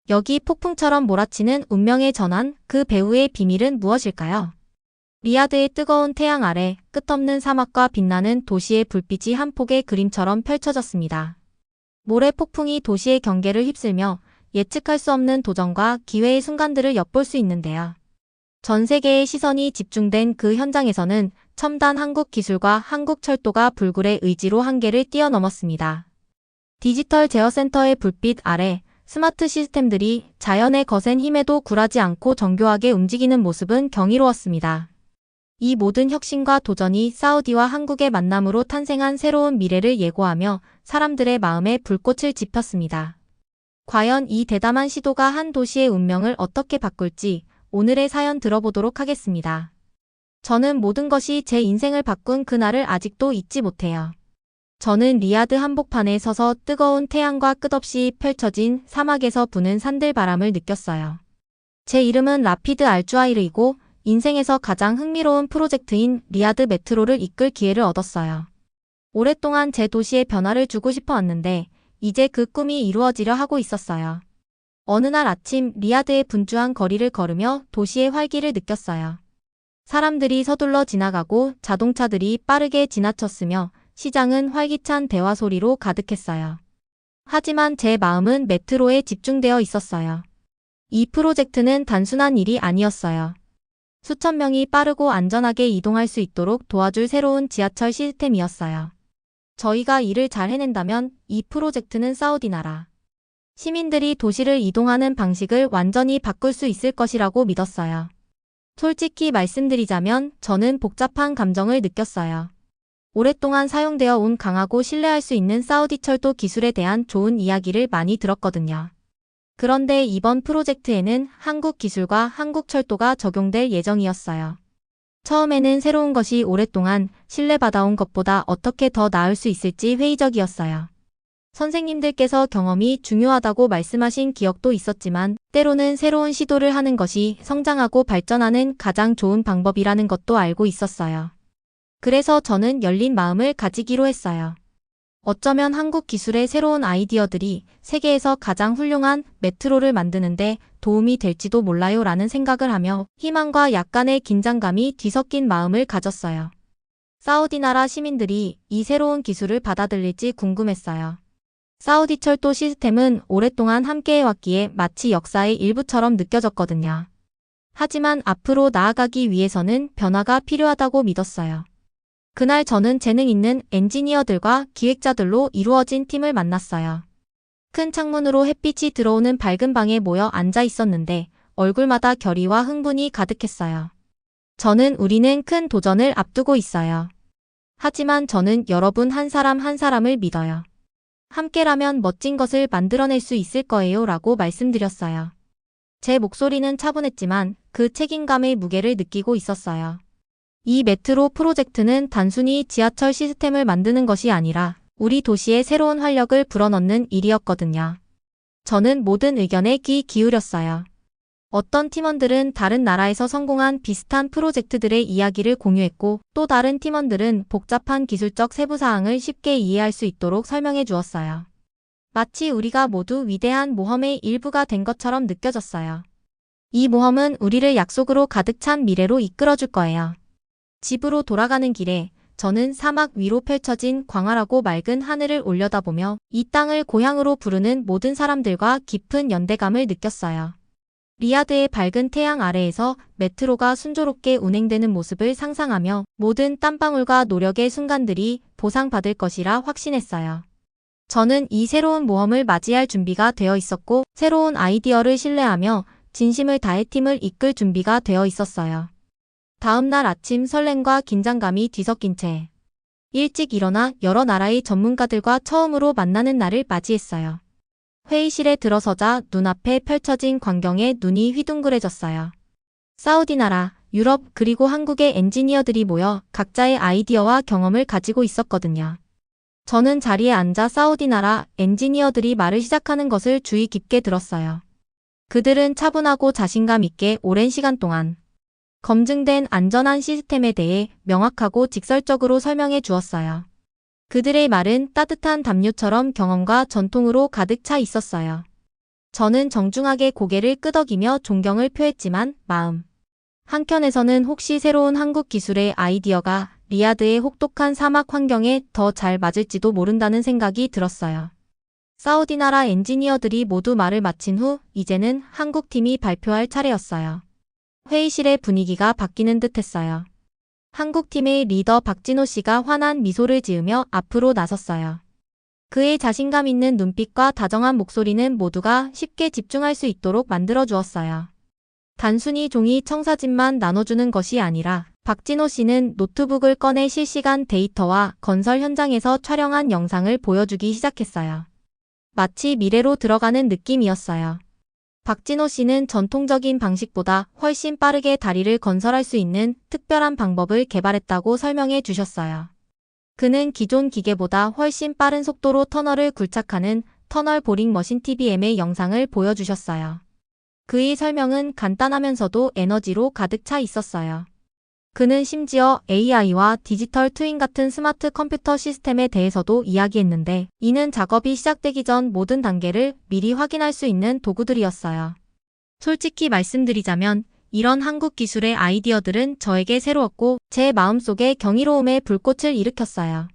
여기 폭풍처럼 몰아치는 운명의 전환, 그 배후의 비밀은 무엇일까요? 리야드의 뜨거운 태양 아래 끝없는 사막과 빛나는 도시의 불빛이 한 폭의 그림처럼 펼쳐졌습니다. 모래 폭풍이 도시의 경계를 휩쓸며 예측할 수 없는 도전과 기회의 순간들을 엿볼 수 있는데요. 전 세계의 시선이 집중된 그 현장에서는 첨단 한국 기술과 한국 철도가 불굴의 의지로 한계를 뛰어넘었습니다. 디지털 제어센터의 불빛 아래 스마트 시스템들이 자연의 거센 힘에도 굴하지 않고 정교하게 움직이는 모습은 경이로웠습니다. 이 모든 혁신과 도전이 사우디와 한국의 만남으로 탄생한 새로운 미래를 예고하며 사람들의 마음에 불꽃을 지폈습니다. 과연 이 대담한 시도가 한 도시의 운명을 어떻게 바꿀지 오늘의 사연 들어보도록 하겠습니다. 저는 모든 것이 제 인생을 바꾼 그날을 아직도 잊지 못해요. 저는 리야드 한복판에 서서 뜨거운 태양과 끝없이 펼쳐진 사막에서 부는 산들바람을 느꼈어요. 제 이름은 라피드 알주아이르이고 인생에서 가장 흥미로운 프로젝트인 리야드 메트로를 이끌 기회를 얻었어요. 오랫동안 제 도시에 변화를 주고 싶어 왔는데 이제 그 꿈이 이루어지려 하고 있었어요. 어느 날 아침 리야드의 분주한 거리를 걸으며 도시의 활기를 느꼈어요. 사람들이 서둘러 지나가고 자동차들이 빠르게 지나쳤으며 시장은 활기찬 대화 소리로 가득했어요. 하지만 제 마음은 메트로에 집중되어 있었어요. 이 프로젝트는 단순한 일이 아니었어요. 수천 명이 빠르고 안전하게 이동할 수 있도록 도와줄 새로운 지하철 시스템이었어요. 저희가 일을 잘 해낸다면 이 프로젝트는 사우디 나라 시민들이 도시를 이동하는 방식을 완전히 바꿀 수 있을 것이라고 믿었어요. 솔직히 말씀드리자면 저는 복잡한 감정을 느꼈어요. 오랫동안 사용되어 온 강하고 신뢰할 수 있는 사우디 철도 기술에 대한 좋은 이야기를 많이 들었거든요. 그런데 이번 프로젝트에는 한국 기술과 한국 철도가 적용될 예정이었어요. 처음에는 새로운 것이 오랫동안 신뢰받아온 것보다 어떻게 더 나을 수 있을지 회의적이었어요. 선생님들께서 경험이 중요하다고 말씀하신 기억도 있었지만 때로는 새로운 시도를 하는 것이 성장하고 발전하는 가장 좋은 방법이라는 것도 알고 있었어요. 그래서 저는 열린 마음을 가지기로 했어요. 어쩌면 한국 기술의 새로운 아이디어들이 세계에서 가장 훌륭한 메트로를 만드는데 도움이 될지도 몰라요 라는 생각을 하며 희망과 약간의 긴장감이 뒤섞인 마음을 가졌어요. 사우디 나라 시민들이 이 새로운 기술을 받아들일지 궁금했어요. 사우디 철도 시스템은 오랫동안 함께해왔기에 마치 역사의 일부처럼 느껴졌거든요. 하지만 앞으로 나아가기 위해서는 변화가 필요하다고 믿었어요. 그날 저는 재능 있는 엔지니어들과 기획자들로 이루어진 팀을 만났어요. 큰 창문으로 햇빛이 들어오는 밝은 방에 모여 앉아 있었는데 얼굴마다 결의와 흥분이 가득했어요. 우리는 큰 도전을 앞두고 있어요. 하지만 저는 여러분 한 사람 한 사람을 믿어요. 함께라면 멋진 것을 만들어낼 수 있을 거예요 라고 말씀드렸어요. 제 목소리는 차분했지만 그 책임감의 무게를 느끼고 있었어요. 이 메트로 프로젝트는 단순히 지하철 시스템을 만드는 것이 아니라 우리 도시에 새로운 활력을 불어넣는 일이었거든요. 저는 모든 의견에 귀 기울였어요. 어떤 팀원들은 다른 나라에서 성공한 비슷한 프로젝트들의 이야기를 공유했고 또 다른 팀원들은 복잡한 기술적 세부사항을 쉽게 이해할 수 있도록 설명해 주었어요. 마치 우리가 모두 위대한 모험의 일부가 된 것처럼 느껴졌어요. 이 모험은 우리를 약속으로 가득 찬 미래로 이끌어줄 거예요. 집으로 돌아가는 길에 저는 사막 위로 펼쳐진 광활하고 맑은 하늘을 올려다보며 이 땅을 고향으로 부르는 모든 사람들과 깊은 연대감을 느꼈어요. 리야드의 밝은 태양 아래에서 메트로가 순조롭게 운행되는 모습을 상상하며 모든 땀방울과 노력의 순간들이 보상받을 것이라 확신했어요. 저는 이 새로운 모험을 맞이할 준비가 되어 있었고 새로운 아이디어를 신뢰하며 진심을 다해 팀을 이끌 준비가 되어 있었어요. 다음 날 아침 설렘과 긴장감이 뒤섞인 채 일찍 일어나 여러 나라의 전문가들과 처음으로 만나는 날을 맞이했어요. 회의실에 들어서자 눈앞에 펼쳐진 광경에 눈이 휘둥그레졌어요. 사우디 나라, 유럽 그리고 한국의 엔지니어들이 모여 각자의 아이디어와 경험을 가지고 있었거든요. 저는 자리에 앉아 사우디 나라 엔지니어들이 말을 시작하는 것을 주의 깊게 들었어요. 그들은 차분하고 자신감 있게 오랜 시간 동안 검증된 안전한 시스템에 대해 명확하고 직설적으로 설명해 주었어요. 그들의 말은 따뜻한 담요처럼 경험과 전통으로 가득 차 있었어요. 저는 정중하게 고개를 끄덕이며 존경을 표했지만 마음 한켠에서는 혹시 새로운 한국 기술의 아이디어가 리야드의 혹독한 사막 환경에 더 잘 맞을지도 모른다는 생각이 들었어요. 사우디 나라 엔지니어들이 모두 말을 마친 후 이제는 한국팀이 발표할 차례였어요. 회의실의 분위기가 바뀌는 듯했어요. 한국팀의 리더 박진호 씨가 환한 미소를 지으며 앞으로 나섰어요. 그의 자신감 있는 눈빛과 다정한 목소리는 모두가 쉽게 집중할 수 있도록 만들어 주었어요. 단순히 종이 청사진만 나눠주는 것이 아니라 박진호 씨는 노트북을 꺼내 실시간 데이터와 건설 현장에서 촬영한 영상을 보여주기 시작했어요. 마치 미래로 들어가는 느낌이었어요. 박진호 씨는 전통적인 방식보다 훨씬 빠르게 다리를 건설할 수 있는 특별한 방법을 개발했다고 설명해 주셨어요. 그는 기존 기계보다 훨씬 빠른 속도로 터널을 굴착하는 터널 보링 머신 TBM의 영상을 보여주셨어요. 그의 설명은 간단하면서도 에너지로 가득 차 있었어요. 그는 심지어 AI와 디지털 트윈 같은 스마트 컴퓨터 시스템에 대해서도 이야기했는데 이는 작업이 시작되기 전 모든 단계를 미리 확인할 수 있는 도구들이었어요. 솔직히 말씀드리자면 이런 한국 기술의 아이디어들은 저에게 새로웠고 제 마음속에 경이로움의 불꽃을 일으켰어요.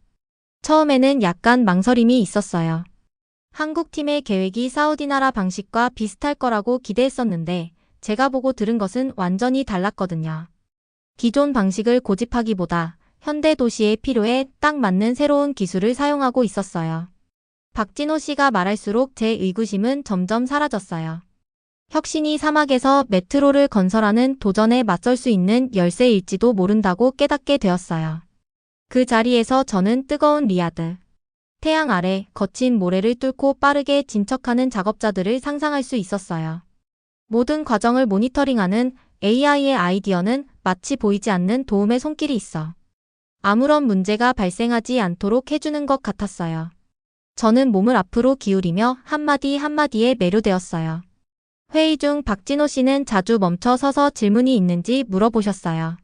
처음에는 약간 망설임이 있었어요. 한국팀의 계획이 사우디 나라 방식과 비슷할 거라고 기대했었는데 제가 보고 들은 것은 완전히 달랐거든요. 기존 방식을 고집하기보다 현대 도시의 필요에 딱 맞는 새로운 기술을 사용하고 있었어요. 박진호 씨가 말할수록 제 의구심은 점점 사라졌어요. 혁신이 사막에서 메트로를 건설하는 도전에 맞설 수 있는 열쇠일지도 모른다고 깨닫게 되었어요. 그 자리에서 저는 뜨거운 리야드, 태양 아래 거친 모래를 뚫고 빠르게 진척하는 작업자들을 상상할 수 있었어요. 모든 과정을 모니터링하는 AI의 아이디어는 마치 보이지 않는 도움의 손길이 있어 아무런 문제가 발생하지 않도록 해주는 것 같았어요. 저는 몸을 앞으로 기울이며 한마디 한마디에 매료되었어요. 회의 중 박진호 씨는 자주 멈춰 서서 질문이 있는지 물어보셨어요.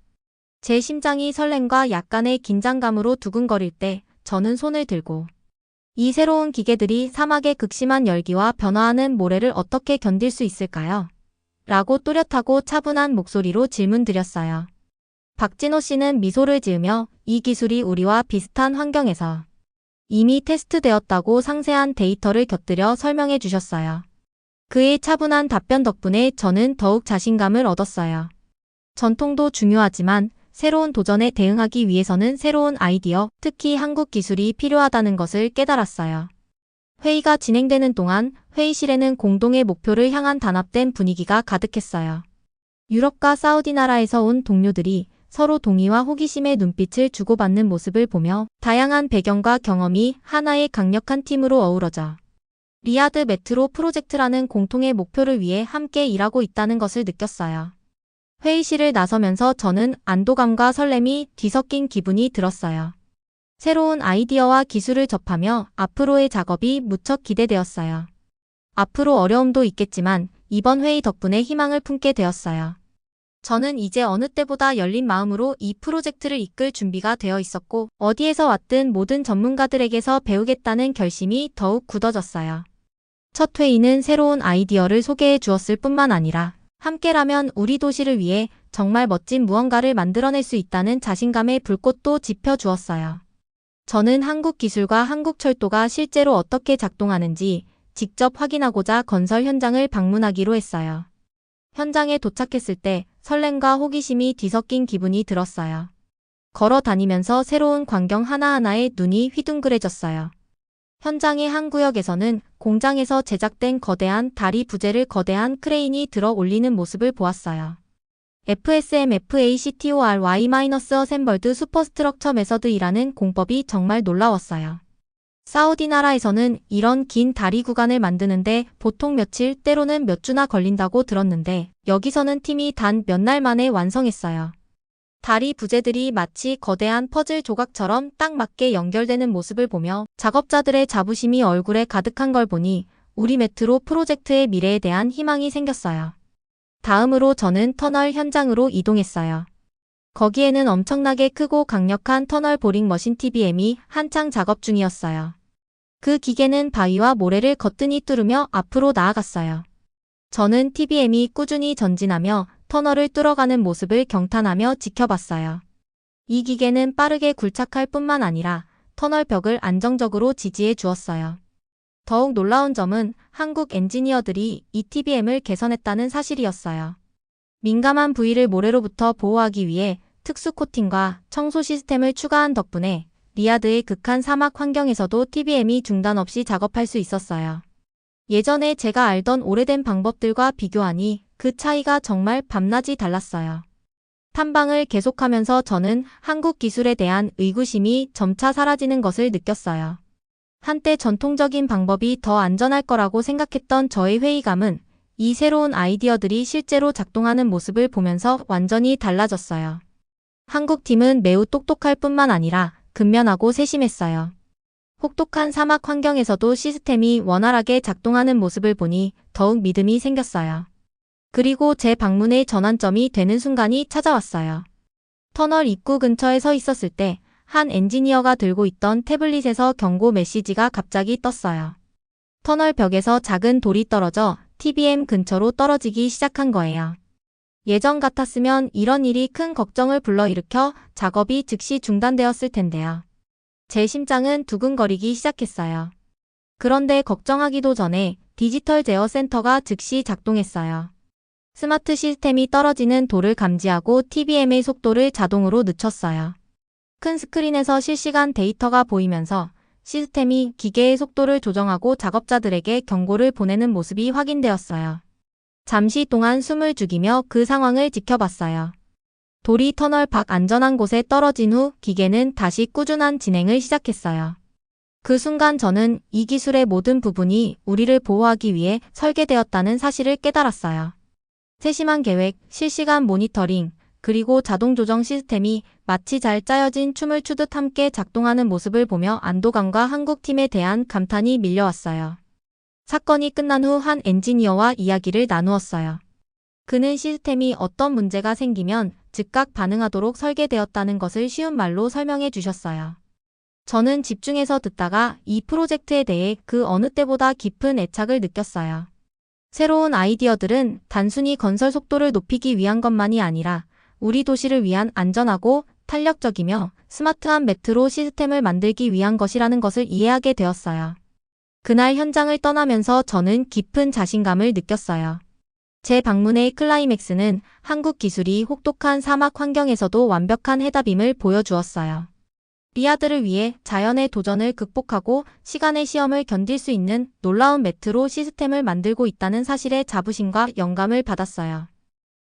제 심장이 설렘과 약간의 긴장감으로 두근거릴 때 저는 손을 들고 이 새로운 기계들이 사막의 극심한 열기와 변화하는 모래를 어떻게 견딜 수 있을까요? 라고 또렷하고 차분한 목소리로 질문드렸어요. 박진호 씨는 미소를 지으며 이 기술이 우리와 비슷한 환경에서 이미 테스트되었다고 상세한 데이터를 곁들여 설명해 주셨어요. 그의 차분한 답변 덕분에 저는 더욱 자신감을 얻었어요. 전통도 중요하지만 새로운 도전에 대응하기 위해서는 새로운 아이디어, 특히 한국 기술이 필요하다는 것을 깨달았어요. 회의가 진행되는 동안 회의실에는 공동의 목표를 향한 단합된 분위기가 가득했어요. 유럽과 사우디 나라에서 온 동료들이 서로 동의와 호기심의 눈빛을 주고받는 모습을 보며 다양한 배경과 경험이 하나의 강력한 팀으로 어우러져 리야드 메트로 프로젝트라는 공통의 목표를 위해 함께 일하고 있다는 것을 느꼈어요. 회의실을 나서면서 저는 안도감과 설렘이 뒤섞인 기분이 들었어요. 새로운 아이디어와 기술을 접하며 앞으로의 작업이 무척 기대되었어요. 앞으로 어려움도 있겠지만 이번 회의 덕분에 희망을 품게 되었어요. 저는 이제 어느 때보다 열린 마음으로 이 프로젝트를 이끌 준비가 되어 있었고 어디에서 왔든 모든 전문가들에게서 배우겠다는 결심이 더욱 굳어졌어요. 첫 회의는 새로운 아이디어를 소개해 주었을 뿐만 아니라 함께라면 우리 도시를 위해 정말 멋진 무언가를 만들어낼 수 있다는 자신감의 불꽃도 지펴주었어요. 저는 한국 기술과 한국 철도가 실제로 어떻게 작동하는지 직접 확인하고자 건설 현장을 방문하기로 했어요. 현장에 도착했을 때 설렘과 호기심이 뒤섞인 기분이 들었어요. 걸어 다니면서 새로운 광경 하나하나에 눈이 휘둥그레졌어요. 현장의 한 구역에서는 공장에서 제작된 거대한 다리 부재를 거대한 크레인이 들어 올리는 모습을 보았어요. FSM-FACTORY-어셈벌드 슈퍼스트럭처 메서드이라는 공법이 정말 놀라웠어요. 사우디 나라에서는 이런 긴 다리 구간을 만드는데 보통 며칠 때로는 몇 주나 걸린다고 들었는데 여기서는 팀이 단 몇 날 만에 완성했어요. 다리 부재들이 마치 거대한 퍼즐 조각처럼 딱 맞게 연결되는 모습을 보며 작업자들의 자부심이 얼굴에 가득한 걸 보니 우리 메트로 프로젝트의 미래에 대한 희망이 생겼어요. 다음으로 저는 터널 현장으로 이동했어요. 거기에는 엄청나게 크고 강력한 터널 보링 머신 TBM이 한창 작업 중이었어요. 그 기계는 바위와 모래를 거뜬히 뚫으며 앞으로 나아갔어요. 저는 TBM이 꾸준히 전진하며 터널을 뚫어가는 모습을 경탄하며 지켜봤어요. 이 기계는 빠르게 굴착할 뿐만 아니라 터널 벽을 안정적으로 지지해 주었어요. 더욱 놀라운 점은 한국 엔지니어들이 이 TBM을 개선했다는 사실이었어요. 민감한 부위를 모래로부터 보호하기 위해 특수 코팅과 청소 시스템을 추가한 덕분에 리야드의 극한 사막 환경에서도 TBM이 중단 없이 작업할 수 있었어요. 예전에 제가 알던 오래된 방법들과 비교하니 그 차이가 정말 밤낮이 달랐어요. 탐방을 계속하면서 저는 한국 기술에 대한 의구심이 점차 사라지는 것을 느꼈어요. 한때 전통적인 방법이 더 안전할 거라고 생각했던 저의 회의감은 이 새로운 아이디어들이 실제로 작동하는 모습을 보면서 완전히 달라졌어요. 한국 팀은 매우 똑똑할 뿐만 아니라 근면하고 세심했어요. 혹독한 사막 환경에서도 시스템이 원활하게 작동하는 모습을 보니 더욱 믿음이 생겼어요. 그리고 제 방문의 전환점이 되는 순간이 찾아왔어요. 터널 입구 근처에 서 있었을 때 한 엔지니어가 들고 있던 태블릿에서 경고 메시지가 갑자기 떴어요. 터널 벽에서 작은 돌이 떨어져 TBM 근처로 떨어지기 시작한 거예요. 예전 같았으면 이런 일이 큰 걱정을 불러일으켜 작업이 즉시 중단되었을 텐데요. 제 심장은 두근거리기 시작했어요. 그런데 걱정하기도 전에 디지털 제어 센터가 즉시 작동했어요. 스마트 시스템이 떨어지는 돌을 감지하고 TBM의 속도를 자동으로 늦췄어요. 큰 스크린에서 실시간 데이터가 보이면서 시스템이 기계의 속도를 조정하고 작업자들에게 경고를 보내는 모습이 확인되었어요. 잠시 동안 숨을 죽이며 그 상황을 지켜봤어요. 돌이 터널 밖 안전한 곳에 떨어진 후 기계는 다시 꾸준한 진행을 시작했어요. 그 순간 저는 이 기술의 모든 부분이 우리를 보호하기 위해 설계되었다는 사실을 깨달았어요. 세심한 계획, 실시간 모니터링, 그리고 자동 조정 시스템이 마치 잘 짜여진 춤을 추듯 함께 작동하는 모습을 보며 안도감과 한국팀에 대한 감탄이 밀려왔어요. 사건이 끝난 후 한 엔지니어와 이야기를 나누었어요. 그는 시스템이 어떤 문제가 생기면 즉각 반응하도록 설계되었다는 것을 쉬운 말로 설명해 주셨어요. 저는 집중해서 듣다가 이 프로젝트에 대해 그 어느 때보다 깊은 애착을 느꼈어요. 새로운 아이디어들은 단순히 건설 속도를 높이기 위한 것만이 아니라 우리 도시를 위한 안전하고 탄력적이며 스마트한 메트로 시스템을 만들기 위한 것이라는 것을 이해하게 되었어요. 그날 현장을 떠나면서 저는 깊은 자신감을 느꼈어요. 제 방문의 클라이맥스는 한국 기술이 혹독한 사막 환경에서도 완벽한 해답임을 보여주었어요. 리야드를 위해 자연의 도전을 극복하고 시간의 시험을 견딜 수 있는 놀라운 메트로 시스템을 만들고 있다는 사실에 자부심과 영감을 받았어요.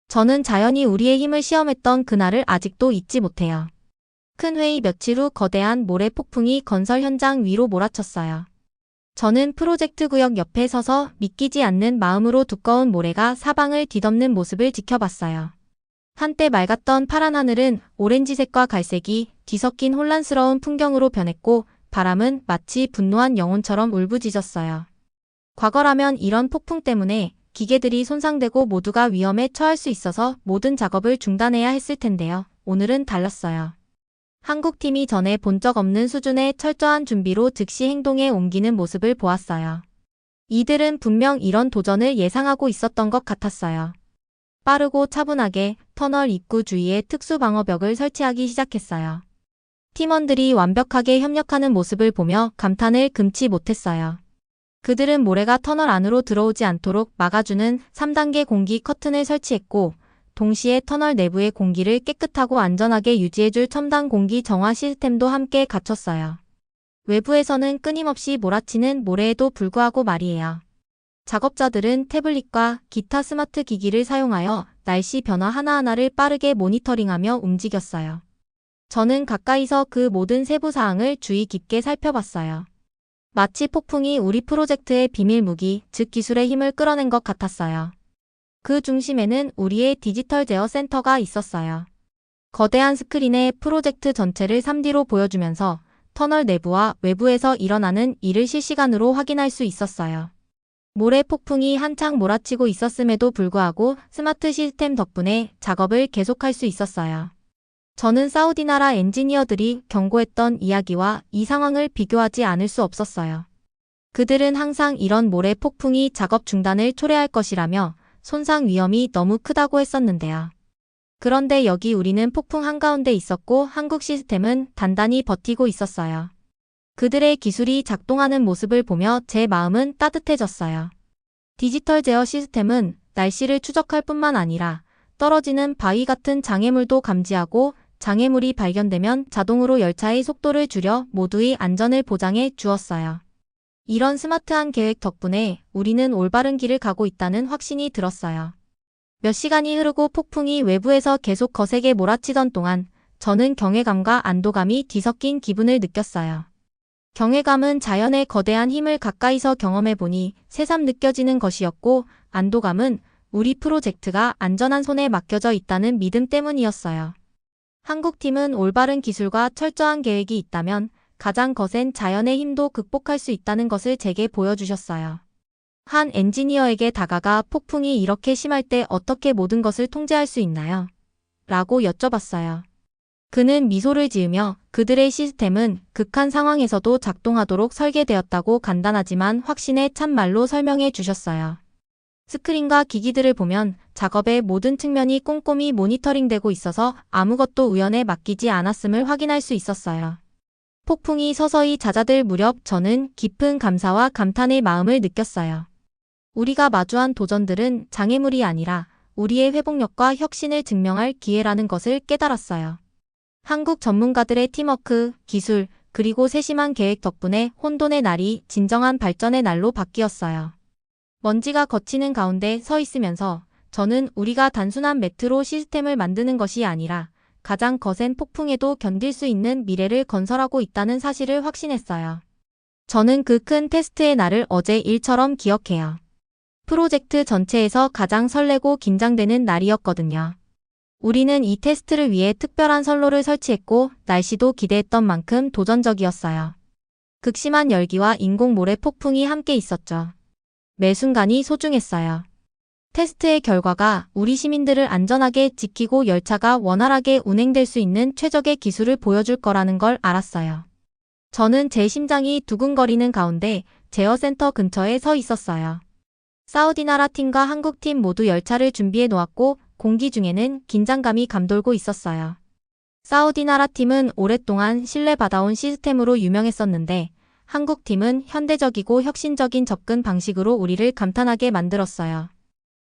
저는 자연이 우리의 힘을 시험했던 그날을 아직도 잊지 못해요. 큰 회의 며칠 후 거대한 모래 폭풍이 건설 현장 위로 몰아쳤어요. 저는 프로젝트 구역 옆에 서서 믿기지 않는 마음으로 두꺼운 모래가 사방을 뒤덮는 모습을 지켜봤어요. 한때 맑았던 파란 하늘은 오렌지색과 갈색이 뒤섞인 혼란스러운 풍경으로 변했고 바람은 마치 분노한 영혼처럼 울부짖었어요. 과거라면 이런 폭풍 때문에 기계들이 손상되고 모두가 위험에 처할 수 있어서 모든 작업을 중단해야 했을 텐데요. 오늘은 달랐어요. 한국팀이 전에 본 적 없는 수준의 철저한 준비로 즉시 행동에 옮기는 모습을 보았어요. 이들은 분명 이런 도전을 예상하고 있었던 것 같았어요. 빠르고 차분하게 터널 입구 주위에 특수 방어벽을 설치하기 시작했어요. 팀원들이 완벽하게 협력하는 모습을 보며 감탄을 금치 못했어요. 그들은 모래가 터널 안으로 들어오지 않도록 막아주는 3단계 공기 커튼을 설치했고 동시에 터널 내부의 공기를 깨끗하고 안전하게 유지해줄 첨단 공기 정화 시스템도 함께 갖췄어요. 외부에서는 끊임없이 몰아치는 모래에도 불구하고 말이에요. 작업자들은 태블릿과 기타 스마트 기기를 사용하여 날씨 변화 하나하나를 빠르게 모니터링하며 움직였어요. 저는 가까이서 그 모든 세부 사항을 주의 깊게 살펴봤어요. 마치 폭풍이 우리 프로젝트의 비밀 무기, 즉 기술의 힘을 끌어낸 것 같았어요. 그 중심에는 우리의 디지털 제어 센터가 있었어요. 거대한 스크린에 프로젝트 전체를 3D로 보여주면서 터널 내부와 외부에서 일어나는 일을 실시간으로 확인할 수 있었어요. 모래 폭풍이 한창 몰아치고 있었음에도 불구하고 스마트 시스템 덕분에 작업을 계속할 수 있었어요. 저는 사우디 나라 엔지니어들이 경고했던 이야기와 이 상황을 비교하지 않을 수 없었어요. 그들은 항상 이런 모래 폭풍이 작업 중단을 초래할 것이라며 손상 위험이 너무 크다고 했었는데요. 그런데 여기 우리는 폭풍 한가운데 있었고 한국 시스템은 단단히 버티고 있었어요. 그들의 기술이 작동하는 모습을 보며 제 마음은 따뜻해졌어요. 디지털 제어 시스템은 날씨를 추적할 뿐만 아니라 떨어지는 바위 같은 장애물도 감지하고 장애물이 발견되면 자동으로 열차의 속도를 줄여 모두의 안전을 보장해 주었어요. 이런 스마트한 계획 덕분에 우리는 올바른 길을 가고 있다는 확신이 들었어요. 몇 시간이 흐르고 폭풍이 외부에서 계속 거세게 몰아치던 동안 저는 경외감과 안도감이 뒤섞인 기분을 느꼈어요. 경외감은 자연의 거대한 힘을 가까이서 경험해보니 새삼 느껴지는 것이었고, 안도감은 우리 프로젝트가 안전한 손에 맡겨져 있다는 믿음 때문이었어요. 한국팀은 올바른 기술과 철저한 계획이 있다면 가장 거센 자연의 힘도 극복할 수 있다는 것을 제게 보여주셨어요. 한 엔지니어에게 다가가 폭풍이 이렇게 심할 때 어떻게 모든 것을 통제할 수 있나요? 라고 여쭤봤어요. 그는 미소를 지으며 그들의 시스템은 극한 상황에서도 작동하도록 설계되었다고 간단하지만 확신에 찬 말로 설명해 주셨어요. 스크린과 기기들을 보면 작업의 모든 측면이 꼼꼼히 모니터링되고 있어서 아무것도 우연에 맡기지 않았음을 확인할 수 있었어요. 폭풍이 서서히 잦아들 무렵 저는 깊은 감사와 감탄의 마음을 느꼈어요. 우리가 마주한 도전들은 장애물이 아니라 우리의 회복력과 혁신을 증명할 기회라는 것을 깨달았어요. 한국 전문가들의 팀워크, 기술, 그리고 세심한 계획 덕분에 혼돈의 날이 진정한 발전의 날로 바뀌었어요. 먼지가 걷히는 가운데 서 있으면서 저는 우리가 단순한 메트로 시스템을 만드는 것이 아니라 가장 거센 폭풍에도 견딜 수 있는 미래를 건설하고 있다는 사실을 확신했어요. 저는 그 큰 테스트의 날을 어제 일처럼 기억해요. 프로젝트 전체에서 가장 설레고 긴장되는 날이었거든요. 우리는 이 테스트를 위해 특별한 선로를 설치했고 날씨도 기대했던 만큼 도전적이었어요. 극심한 열기와 인공 모래 폭풍이 함께 있었죠. 매 순간이 소중했어요. 테스트의 결과가 우리 시민들을 안전하게 지키고 열차가 원활하게 운행될 수 있는 최적의 기술을 보여줄 거라는 걸 알았어요. 저는 제 심장이 두근거리는 가운데 제어센터 근처에 서 있었어요. 사우디 나라 팀과 한국 팀 모두 열차를 준비해 놓았고 공기 중에는 긴장감이 감돌고 있었어요. 사우디 나라 팀은 오랫동안 신뢰받아온 시스템으로 유명했었는데 한국 팀은 현대적이고 혁신적인 접근 방식으로 우리를 감탄하게 만들었어요.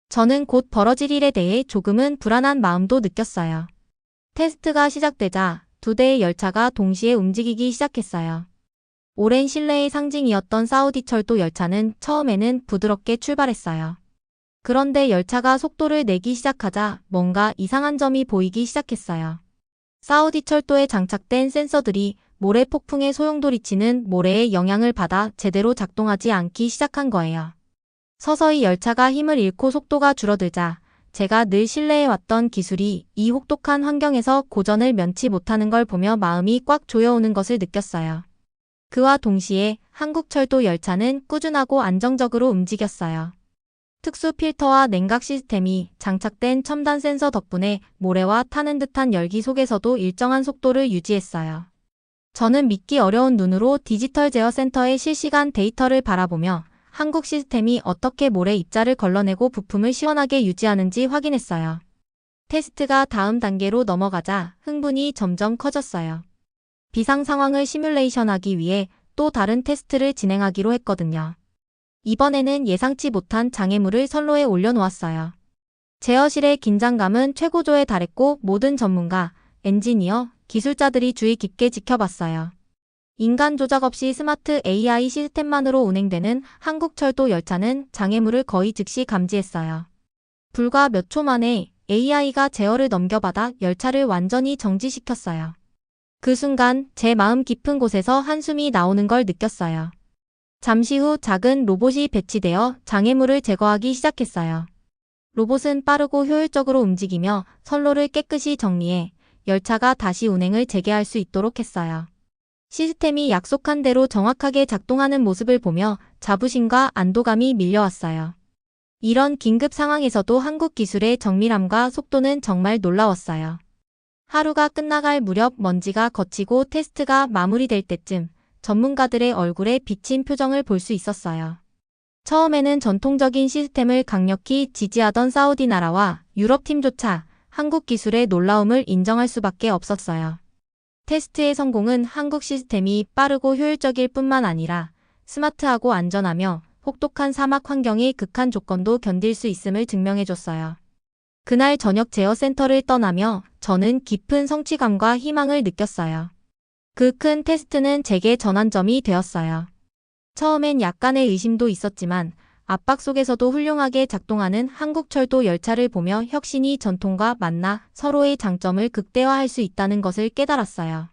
저는 곧 벌어질 일에 대해 조금은 불안한 마음도 느꼈어요. 테스트가 시작되자 두 대의 열차가 동시에 움직이기 시작했어요. 오랜 신뢰의 상징이었던 사우디 철도 열차는 처음에는 부드럽게 출발했어요. 그런데 열차가 속도를 내기 시작하자 뭔가 이상한 점이 보이기 시작했어요. 사우디 철도에 장착된 센서들이 모래 폭풍에 소용돌이치는 모래의 영향을 받아 제대로 작동하지 않기 시작한 거예요. 서서히 열차가 힘을 잃고 속도가 줄어들자 제가 늘 신뢰해왔던 기술이 이 혹독한 환경에서 고전을 면치 못하는 걸 보며 마음이 꽉 조여오는 것을 느꼈어요. 그와 동시에 한국철도 열차는 꾸준하고 안정적으로 움직였어요. 특수 필터와 냉각 시스템이 장착된 첨단 센서 덕분에 모래와 타는 듯한 열기 속에서도 일정한 속도를 유지했어요. 저는 믿기 어려운 눈으로 디지털 제어 센터의 실시간 데이터를 바라보며 한국 시스템이 어떻게 모래 입자를 걸러내고 부품을 시원하게 유지하는지 확인했어요. 테스트가 다음 단계로 넘어가자 흥분이 점점 커졌어요. 비상 상황을 시뮬레이션하기 위해 또 다른 테스트를 진행하기로 했거든요. 이번에는 예상치 못한 장애물을 선로에 올려놓았어요. 제어실의 긴장감은 최고조에 달했고 모든 전문가, 엔지니어, 기술자들이 주의 깊게 지켜봤어요. 인간 조작 없이 스마트 AI 시스템만으로 운행되는 한국철도 열차는 장애물을 거의 즉시 감지했어요. 불과 몇 초 만에 AI가 제어를 넘겨받아 열차를 완전히 정지시켰어요. 그 순간 제 마음 깊은 곳에서 한숨이 나오는 걸 느꼈어요. 잠시 후 작은 로봇이 배치되어 장애물을 제거하기 시작했어요. 로봇은 빠르고 효율적으로 움직이며 선로를 깨끗이 정리해 열차가 다시 운행을 재개할 수 있도록 했어요. 시스템이 약속한 대로 정확하게 작동하는 모습을 보며 자부심과 안도감이 밀려왔어요. 이런 긴급 상황에서도 한국 기술의 정밀함과 속도는 정말 놀라웠어요. 하루가 끝나갈 무렵 먼지가 걷히고 테스트가 마무리될 때쯤 전문가들의 얼굴에 비친 표정을 볼 수 있었어요. 처음에는 전통적인 시스템을 강력히 지지하던 사우디 나라와 유럽팀조차 한국 기술의 놀라움을 인정할 수밖에 없었어요. 테스트의 성공은 한국 시스템이 빠르고 효율적일 뿐만 아니라 스마트하고 안전하며 혹독한 사막 환경의 극한 조건도 견딜 수 있음을 증명해줬어요. 그날 저녁 제어센터를 떠나며 저는 깊은 성취감과 희망을 느꼈어요. 그 큰 테스트는 제게 전환점이 되었어요. 처음엔 약간의 의심도 있었지만 압박 속에서도 훌륭하게 작동하는 한국철도 열차를 보며 혁신이 전통과 만나 서로의 장점을 극대화할 수 있다는 것을 깨달았어요.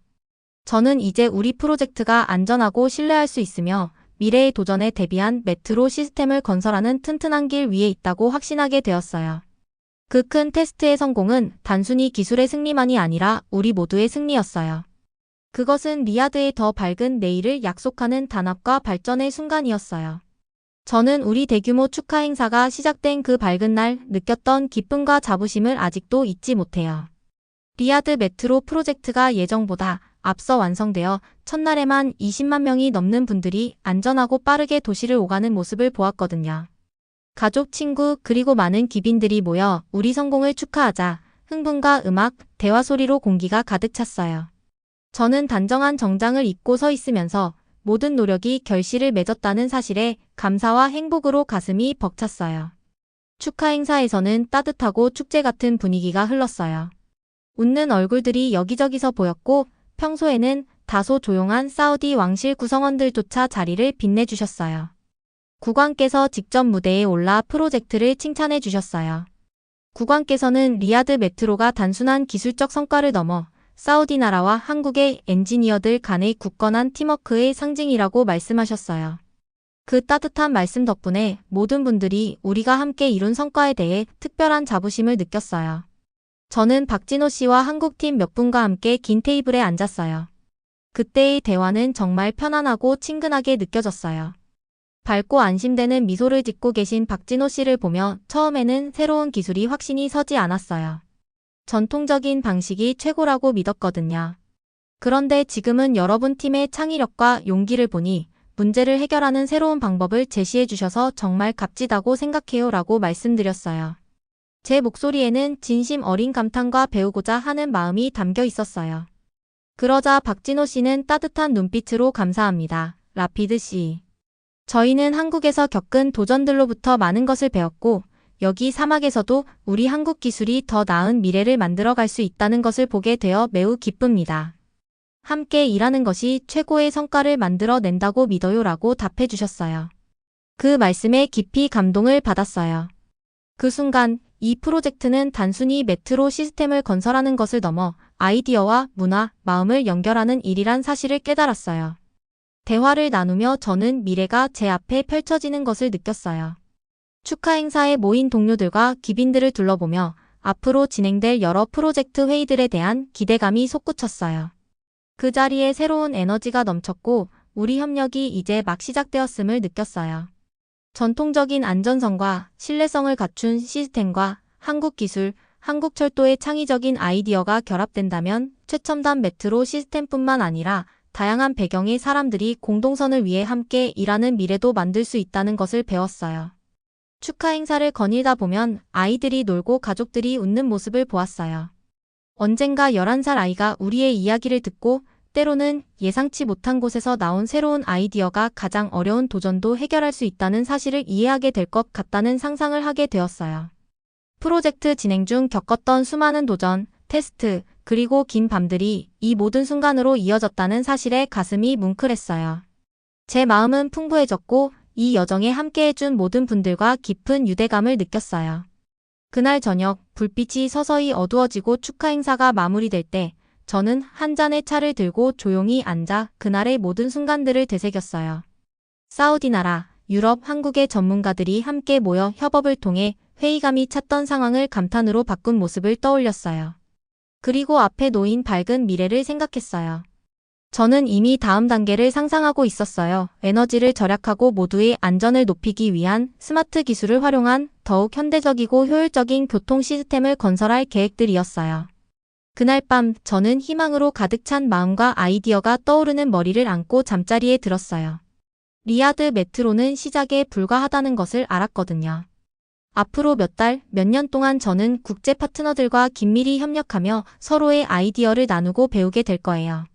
저는 이제 우리 프로젝트가 안전하고 신뢰할 수 있으며 미래의 도전에 대비한 메트로 시스템을 건설하는 튼튼한 길 위에 있다고 확신하게 되었어요. 그 큰 테스트의 성공은 단순히 기술의 승리만이 아니라 우리 모두의 승리였어요. 그것은 리야드의 더 밝은 내일을 약속하는 단합과 발전의 순간이었어요. 저는 우리 대규모 축하 행사가 시작된 그 밝은 날 느꼈던 기쁨과 자부심을 아직도 잊지 못해요. 리야드 메트로 프로젝트가 예정보다 앞서 완성되어 첫날에만 20만 명이 넘는 분들이 안전하고 빠르게 도시를 오가는 모습을 보았거든요. 가족, 친구, 그리고 많은 귀빈들이 모여 우리 성공을 축하하자 흥분과 음악, 대화 소리로 공기가 가득 찼어요. 저는 단정한 정장을 입고 서 있으면서 모든 노력이 결실을 맺었다는 사실에 감사와 행복으로 가슴이 벅찼어요. 축하 행사에서는 따뜻하고 축제 같은 분위기가 흘렀어요. 웃는 얼굴들이 여기저기서 보였고 평소에는 다소 조용한 사우디 왕실 구성원들조차 자리를 빛내주셨어요. 국왕께서 직접 무대에 올라 프로젝트를 칭찬해 주셨어요. 국왕께서는 리야드 메트로가 단순한 기술적 성과를 넘어 사우디 나라와 한국의 엔지니어들 간의 굳건한 팀워크의 상징이라고 말씀하셨어요. 그 따뜻한 말씀 덕분에 모든 분들이 우리가 함께 이룬 성과에 대해 특별한 자부심을 느꼈어요. 저는 박진호 씨와 한국팀 몇 분과 함께 긴 테이블에 앉았어요. 그때의 대화는 정말 편안하고 친근하게 느껴졌어요. 밝고 안심되는 미소를 짓고 계신 박진호 씨를 보며 처음에는 새로운 기술이 확신이 서지 않았어요. 전통적인 방식이 최고라고 믿었거든요. 그런데 지금은 여러분 팀의 창의력과 용기를 보니 문제를 해결하는 새로운 방법을 제시해 주셔서 정말 값지다고 생각해요 라고 말씀드렸어요. 제 목소리에는 진심 어린 감탄과 배우고자 하는 마음이 담겨 있었어요. 그러자 박진호 씨는 따뜻한 눈빛으로 감사합니다. 라피드 씨. 저희는 한국에서 겪은 도전들로부터 많은 것을 배웠고 여기 사막에서도 우리 한국 기술이 더 나은 미래를 만들어갈 수 있다는 것을 보게 되어 매우 기쁩니다. 함께 일하는 것이 최고의 성과를 만들어낸다고 믿어요 라고 답해 주셨어요. 그 말씀에 깊이 감동을 받았어요. 그 순간 이 프로젝트는 단순히 메트로 시스템을 건설하는 것을 넘어 아이디어와 문화, 마음을 연결하는 일이란 사실을 깨달았어요. 대화를 나누며 저는 미래가 제 앞에 펼쳐지는 것을 느꼈어요. 축하 행사에 모인 동료들과 귀빈들을 둘러보며 앞으로 진행될 여러 프로젝트 회의들에 대한 기대감이 솟구쳤어요. 그 자리에 새로운 에너지가 넘쳤고 우리 협력이 이제 막 시작되었음을 느꼈어요. 전통적인 안전성과 신뢰성을 갖춘 시스템과 한국 기술, 한국 철도의 창의적인 아이디어가 결합된다면 최첨단 메트로 시스템뿐만 아니라 다양한 배경의 사람들이 공동선을 위해 함께 일하는 미래도 만들 수 있다는 것을 배웠어요. 축하 행사를 거닐다 보면 아이들이 놀고 가족들이 웃는 모습을 보았어요. 언젠가 11살 아이가 우리의 이야기를 듣고 때로는 예상치 못한 곳에서 나온 새로운 아이디어가 가장 어려운 도전도 해결할 수 있다는 사실을 이해하게 될 것 같다는 상상을 하게 되었어요. 프로젝트 진행 중 겪었던 수많은 도전, 테스트, 그리고 긴 밤들이 이 모든 순간으로 이어졌다는 사실에 가슴이 뭉클했어요. 제 마음은 풍부해졌고 이 여정에 함께해준 모든 분들과 깊은 유대감을 느꼈어요. 그날 저녁 불빛이 서서히 어두워지고 축하 행사가 마무리될 때 저는 한 잔의 차를 들고 조용히 앉아 그날의 모든 순간들을 되새겼어요. 사우디 나라, 유럽, 한국의 전문가들이 함께 모여 협업을 통해 회의감이 찼던 상황을 감탄으로 바꾼 모습을 떠올렸어요. 그리고 앞에 놓인 밝은 미래를 생각했어요. 저는 이미 다음 단계를 상상하고 있었어요. 에너지를 절약하고 모두의 안전을 높이기 위한 스마트 기술을 활용한 더욱 현대적이고 효율적인 교통 시스템을 건설할 계획들이었어요. 그날 밤 저는 희망으로 가득 찬 마음과 아이디어가 떠오르는 머리를 안고 잠자리에 들었어요. 리야드 메트로는 시작에 불과하다는 것을 알았거든요. 앞으로 몇 달, 몇 년 동안 저는 국제 파트너들과 긴밀히 협력하며 서로의 아이디어를 나누고 배우게 될 거예요.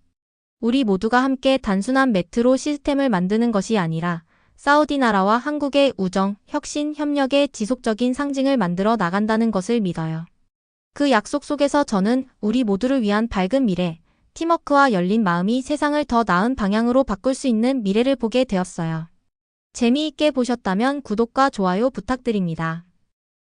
우리 모두가 함께 단순한 메트로 시스템을 만드는 것이 아니라 사우디 나라와 한국의 우정, 혁신, 협력의 지속적인 상징을 만들어 나간다는 것을 믿어요. 그 약속 속에서 저는 우리 모두를 위한 밝은 미래, 팀워크와 열린 마음이 세상을 더 나은 방향으로 바꿀 수 있는 미래를 보게 되었어요. 재미있게 보셨다면 구독과 좋아요 부탁드립니다.